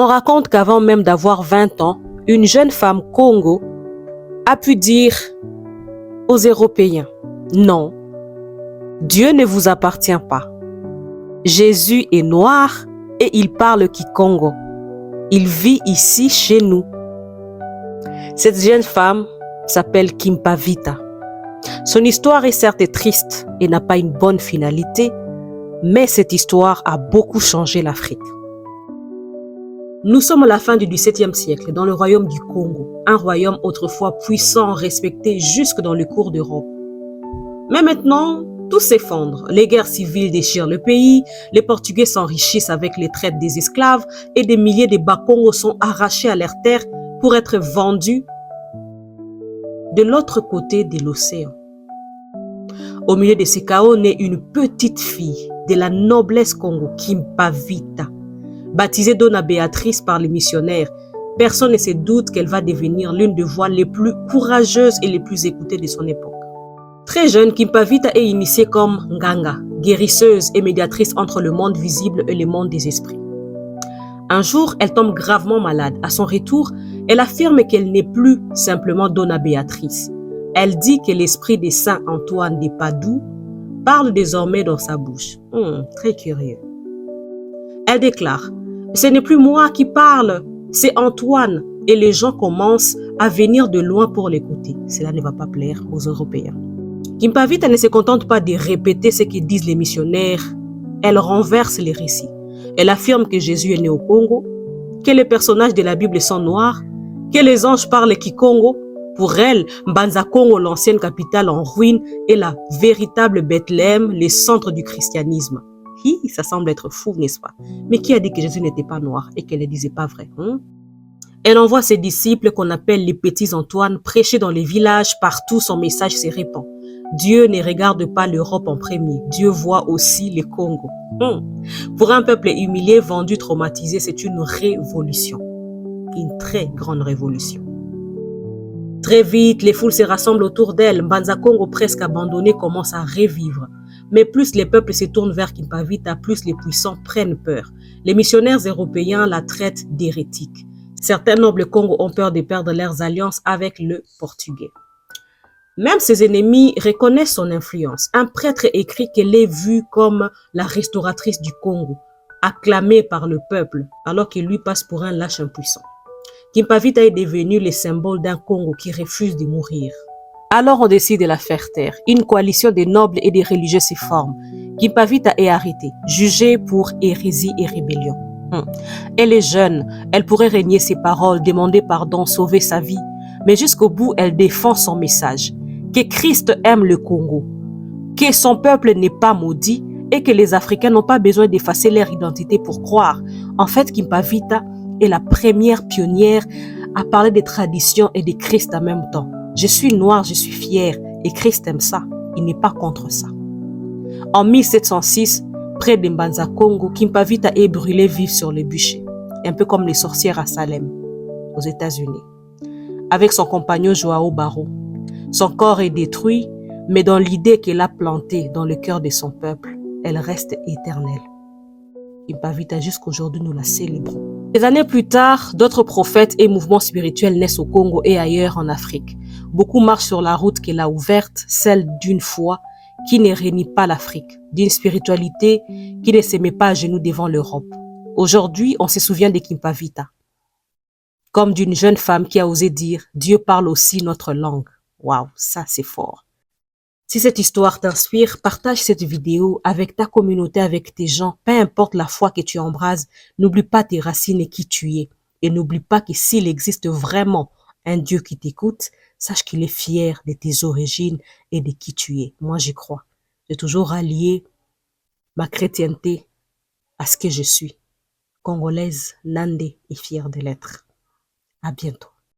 On raconte qu'avant même d'avoir 20 ans, une jeune femme Congo a pu dire aux Européens, non, Dieu ne vous appartient pas. Jésus est noir et il parle Kikongo. Il vit ici chez nous. Cette jeune femme s'appelle Kimpavita. Son histoire est certes triste et n'a pas une bonne finalité, mais cette histoire a beaucoup changé l'Afrique. Nous sommes à la fin du XVIIe siècle dans le royaume du Congo, un royaume autrefois puissant, respecté jusque dans le cours d'Europe. Mais maintenant, tout s'effondre. Les guerres civiles déchirent le pays, les Portugais s'enrichissent avec les traites des esclaves et des milliers de Bakongos sont arrachés à leurs terres pour être vendus de l'autre côté de l'océan. Au milieu de ces chaos naît une petite fille de la noblesse Congo, Kimpavita. Baptisée Donna Béatrice par les missionnaires, personne ne se doute qu'elle va devenir l'une des voix les plus courageuses et les plus écoutées de son époque. Très jeune, Kimpavita est initiée comme Nganga, guérisseuse et médiatrice entre le monde visible et le monde des esprits. Un jour, elle tombe gravement malade. À son retour, elle affirme qu'elle n'est plus simplement Donna Béatrice. Elle dit que l'esprit de Saint Antoine de Padoue parle désormais dans sa bouche. Très curieux. Elle déclare, « Ce n'est plus moi qui parle, c'est Antoine. » Et les gens commencent à venir de loin pour l'écouter. Cela ne va pas plaire aux Européens. Kimpavita ne se contente pas de répéter ce que disent les missionnaires. Elle renverse les récits. Elle affirme que Jésus est né au Congo, que les personnages de la Bible sont noirs, que les anges parlent Kikongo. Pour elle, Mbanza Congo, l'ancienne capitale en ruine, est la véritable Bethléem, le centre du christianisme. Ça semble être fou, n'est-ce pas? Mais qui a dit que Jésus n'était pas noir et qu'elle ne disait pas vrai? Elle envoie ses disciples qu'on appelle les petits Antoine prêcher dans les villages, partout son message se répand. Dieu ne regarde pas l'Europe en premier, Dieu voit aussi le Congo. Pour un peuple humilié, vendu, traumatisé, c'est une révolution. Une très grande révolution. Très vite, les foules se rassemblent autour d'elle. Mbanza Congo, presque abandonné, commence à revivre. Mais plus les peuples se tournent vers Kimpavita, plus les puissants prennent peur. Les missionnaires européens la traitent d'hérétique. Certains nobles Congo ont peur de perdre leurs alliances avec le Portugais. Même ses ennemis reconnaissent son influence. Un prêtre écrit qu'elle est vue comme la restauratrice du Congo, acclamée par le peuple, alors qu'il lui passe pour un lâche impuissant. Kimpavita est devenu le symbole d'un Congo qui refuse de mourir. Alors on décide de la faire taire. Une coalition de nobles et de religieux se forme. Kimpavita est arrêtée, jugée pour hérésie et rébellion. Elle est jeune, elle pourrait régner ses paroles, demander pardon, sauver sa vie. Mais jusqu'au bout, elle défend son message. Que Christ aime le Congo, que son peuple n'est pas maudit et que les Africains n'ont pas besoin d'effacer leur identité pour croire. En fait, Kimpavita est la première pionnière à parler des traditions et de Christ en même temps. Je suis noire, je suis fière et Christ aime ça. Il n'est pas contre ça. En 1706, près de Mbanza Congo, Kimpavita est brûlée vive sur le bûcher, un peu comme les sorcières à Salem, aux États-Unis, avec son compagnon Joao Barrow. Son corps est détruit, mais dans l'idée qu'elle a plantée dans le cœur de son peuple, elle reste éternelle. Kimpavita, jusqu'aujourd'hui, nous la célébrons. Des années plus tard, d'autres prophètes et mouvements spirituels naissent au Congo et ailleurs en Afrique. Beaucoup marchent sur la route qu'elle a ouverte, celle d'une foi qui ne renie pas l'Afrique, d'une spiritualité qui ne se met pas à genoux devant l'Europe. Aujourd'hui, on se souvient de Kimpavita, comme d'une jeune femme qui a osé dire « Dieu parle aussi notre langue ». Waouh, ça c'est fort. Si cette histoire t'inspire, partage cette vidéo avec ta communauté, avec tes gens, peu importe la foi que tu embrases, n'oublie pas tes racines et qui tu es. Et n'oublie pas que s'il existe vraiment un Dieu qui t'écoute, sache qu'il est fier de tes origines et de qui tu es. Moi, j'y crois. J'ai toujours rallié ma chrétienté à ce que je suis. Congolaise, Nandé et fière de l'être. À bientôt.